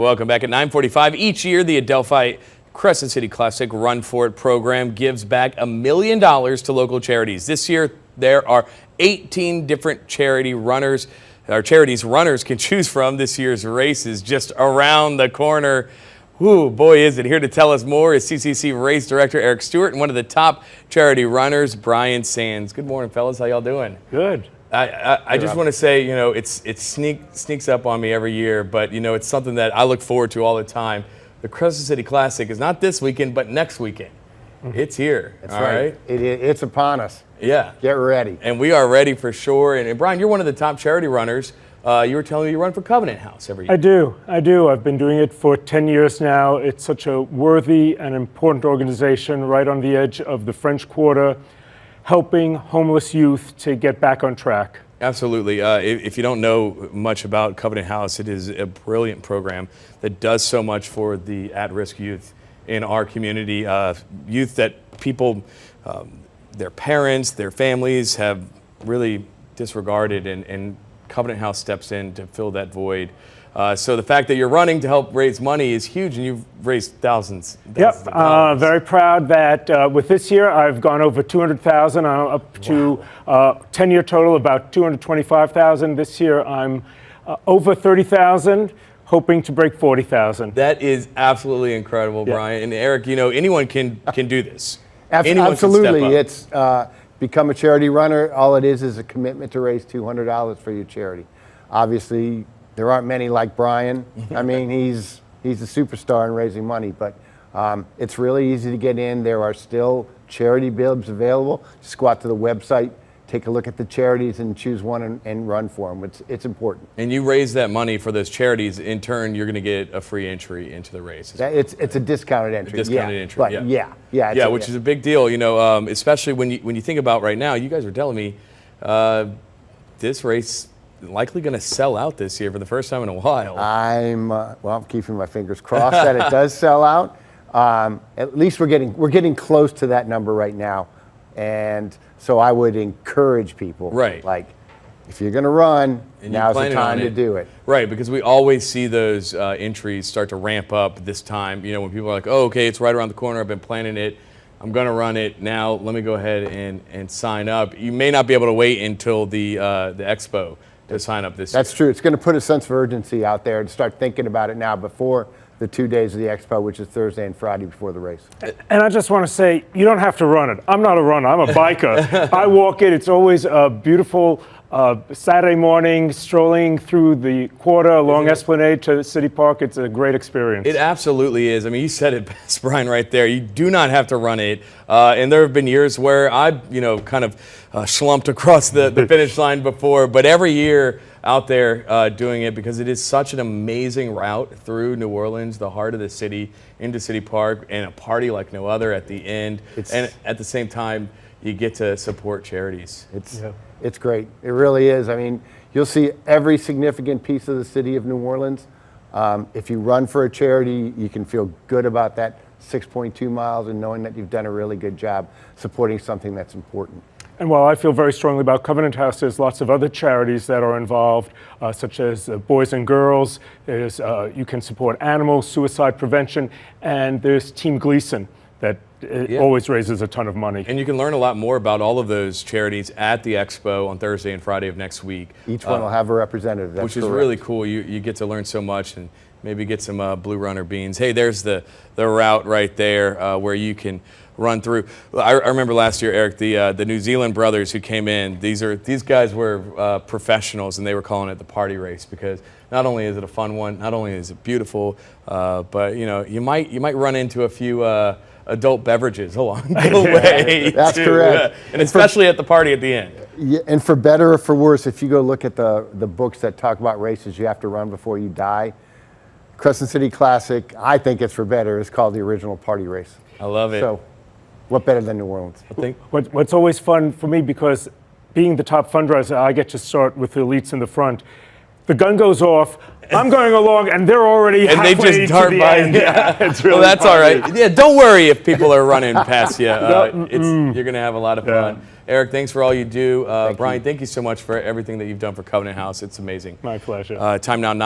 Welcome back at 9:45. Each year, the Adelphi Crescent City Classic Run For It program gives back $1 million to local charities. This year, there are 18 different charities runners can choose from. This year's race is just around the corner. Ooh, boy, is it. Here to tell us more is CCC Race Director Eric Stewart and one of the top charity runners, Brian Sands. Good morning, fellas. How y'all doing? Good. I just want to say, it sneaks up on me every year, but, it's something that I look forward to all the time. The Crescent City Classic is not this weekend, but next weekend. It's here. That's right. It's upon us. Yeah. Get ready. And we are ready for sure. And Brian, you're one of the top charity runners. You were telling me you run for Covenant House every year. I do. I've been doing it for 10 years now. It's such a worthy and important organization right on the edge of the French Quarter, helping homeless youth to get back on track. Absolutely. If you don't know much about Covenant House, it is a brilliant program that does so much for the at-risk youth in our community, youth that people, their parents, their families have really disregarded, and Covenant House steps in to fill that void. So the fact that you're running to help raise money is huge, and you've raised thousands. Yep, very proud that with this year I've gone over 200,000. I'm up to 10-year total about 225,000. This year I'm over 30,000, hoping to break 40,000. That is absolutely incredible, Brian. And Eric, anyone can do this. Absolutely, it's become a charity runner. All it is a commitment to raise $200 for your charity. Obviously, there aren't many like Brian. I mean, he's a superstar in raising money, but it's really easy to get in. There are still charity bibs available. Just go out to the website, take a look at the charities, and choose one and run for them. It's important. And you raise that money for those charities. In turn, you're going to get a free entry into the race. It's a discounted entry. Yeah, which is a big deal. Especially when you think about right now. You guys were telling me this race likely going to sell out this year for the first time in a while. I'm keeping my fingers crossed that it does sell out. At least we're getting close to that number right now, and so I would encourage people, like, if you're going to run, now's the time to do it. Right, because we always see those entries start to ramp up this time. When people are like, oh, okay, it's right around the corner. I've been planning it. I'm going to run it now. Let me go ahead and sign up. You may not be able to wait until the expo to sign up this year. That's true. It's going to put a sense of urgency out there and start thinking about it now before the 2 days of the expo, which is Thursday and Friday before the race. And I just want to say, you don't have to run it. I'm not a runner. I'm a biker. I walk it. It's always a beautiful Saturday morning, strolling through the quarter along Esplanade to City Park. It's a great experience. It absolutely is. I mean, you said it best, Brian, right there. You do not have to run it. And there have been years where I've, kind of slumped across the finish line before. But every year out there doing it, because it is such an amazing route through New Orleans, the heart of the city, into City Park, and a party like no other at the end. And at the same time, you get to support charities. It's great. It really is. I mean, you'll see every significant piece of the city of New Orleans. If you run for a charity, you can feel good about that 6.2 miles and knowing that you've done a really good job supporting something that's important. And while I feel very strongly about Covenant House, there's lots of other charities that are involved, such as Boys and Girls. There's you can support animals, suicide prevention, and there's Team Gleason that always raises a ton of money. And you can learn a lot more about all of those charities at the expo on Thursday and Friday of next week. Each one will have a representative. That's which is really cool. You get to learn so much and maybe get some Blue Runner beans. Hey, there's the route right there where you can run through. I remember last year, Eric, the New Zealand brothers who came in. These guys were professionals, and they were calling it the party race because not only is it a fun one, not only is it beautiful, but you might run into a few adult beverages along the way. That's correct. And especially at the party at the end. Yeah, and for better or for worse, if you go look at the books that talk about races you have to run before you die, Crescent City Classic, I think it's for better, is called the original party race. I love it. So what better than New Orleans? I think what's always fun for me, because being the top fundraiser, I get to start with the elites in the front. The gun goes off, I'm going along, and they're already halfway they just dart to the by. end. Yeah, it's really well, that's funny. all right. Yeah, don't worry if people are running past you. You're going to have a lot of fun. Eric, thanks for all you do. Brian, thank you so much for everything that you've done for Covenant House. It's amazing. My pleasure. Time now 9.